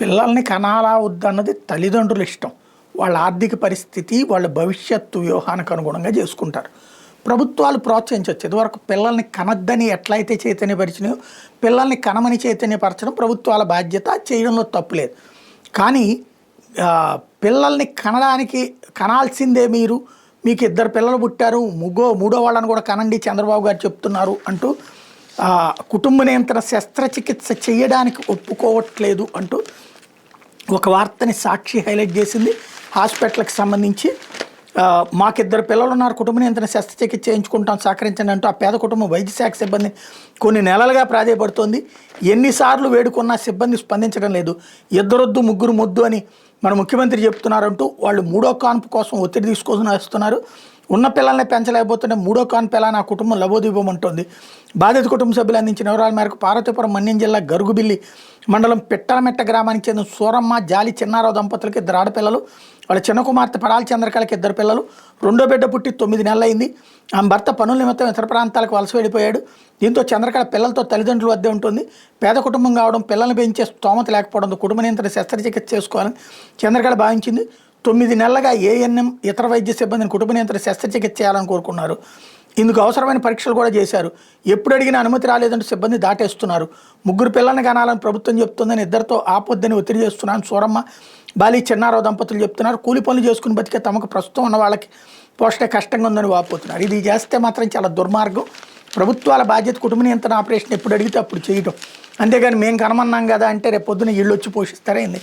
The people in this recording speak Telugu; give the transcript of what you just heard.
పిల్లల్ని కనాలా వద్దన్నది తల్లిదండ్రుల ఇష్టం. వాళ్ళ ఆర్థిక పరిస్థితి, వాళ్ళ భవిష్యత్తు వ్యూహానికి అనుగుణంగా చేసుకుంటారు. ప్రభుత్వాలు ప్రోత్సహించవచ్చు. ఇదివరకు పిల్లల్ని కనద్దని ఎట్లయితే చైతన్యపరిచినాయో పిల్లల్ని కనమని చైతన్యపరచడం ప్రభుత్వాల బాధ్యత, చేయడంలో తప్పులేదు. కానీ పిల్లల్ని కనడానికి కనాల్సిందే మీరు, మీకు 2 పిల్లలు పుట్టారు, మూడో వాళ్ళని కూడా కనండి చంద్రబాబు గారు చెప్తున్నారు అంటూ కుటుంబ నియంత్రణ శస్త్రచికిత్స చేయడానికి ఒప్పుకోవట్లేదు అంటూ ఒక వార్తని సాక్షి హైలైట్ చేసింది. హాస్పిటల్కి సంబంధించి మాకు 2 పిల్లలు ఉన్నారు, కుటుంబ నియంత్రణ శస్త్రచికిత్స చేయించుకుంటాం సహకరించండి అంటూ ఆ పేద కుటుంబం వైద్య శాఖ సిబ్బంది కొన్ని నెలలుగా ప్రాధేయపడుతోంది. ఎన్నిసార్లు వేడుకున్నా సిబ్బంది స్పందించడం లేదు. 2 ముగ్గురు మొద్దు అని మన ముఖ్యమంత్రి చెప్తున్నారంటూ వాళ్ళు 3వ కాన్పు కోసం ఒత్తిడి తీసుకొని వస్తున్నారు. ఉన్న పిల్లల్ని పెంచలేకపోతుంటే 3వ కాన్పు ఎలా నా కుటుంబం లబోదీపమంటోంది. బాధిత కుటుంబ సభ్యులు అందించిన వివరాల మేరకు పార్వతీపురం మన్యం జిల్లా గరుగుబిల్లి మండలం పిట్టలమెట్ట గ్రామానికి చెందిన సూరమ్మ, జాలి చిన్నారావు దంపతులకి 2 ఆడపిల్లలు, వాళ్ళ చిన్న కుమార్తె పడాలి చంద్రకళకి 2 పిల్లలు. 2వ బిడ్డ పుట్టి 9 నెలలైంది. ఆమె భర్త పనుల నిమిత్తం ఇతర ప్రాంతాలకు వలస వెళ్ళిపోయాడు. దీంతో చంద్రకళ పిల్లలతో తల్లిదండ్రుల వద్దే ఉంటుంది. పేద కుటుంబం కావడం, పిల్లల్ని పెంచే స్తోమత లేకపోవడంతో కుటుంబ నియంత్రణ శస్త్రచికిత్స చేసుకోవాలని చంద్రకళ భావించింది. 9 నెలలుగా ఏఎన్ఎం ఇతర వైద్య సిబ్బందిని కుటుంబ నియంత్రణ శస్త్రచికిత్స చేయాలని కోరుకున్నారు. ఇందుకు అవసరమైన పరీక్షలు కూడా చేశారు. ఎప్పుడు అడిగినా అనుమతి రాలేదంటూ సిబ్బంది దాటేస్తున్నారు. 3 పిల్లల్ని కనాలని ప్రభుత్వం చెప్తుందని 2తో ఆపొద్దని ఒత్తిడి చేస్తున్నాను సూరమ్మ, బాలి చిన్నారావు దంపతులు చెప్తున్నారు. కూలి పనులు చేసుకుని బతికే తమకు ప్రస్తుతం ఉన్న వాళ్ళకి పోషణ కష్టంగా ఉందని వాపోతున్నారు. ఇది చేస్తే మాత్రం చాలా దుర్మార్గం. ప్రభుత్వాల బాధ్యత కుటుంబ నియంత్రణ ఆపరేషన్ ఎప్పుడు అడిగితే అప్పుడు చేయటం, అంతేగాని మేము కనమన్నాం కదా అంటే రేపు పొద్దున ఇళ్ళు వచ్చి పోషిస్తారా ఏంది.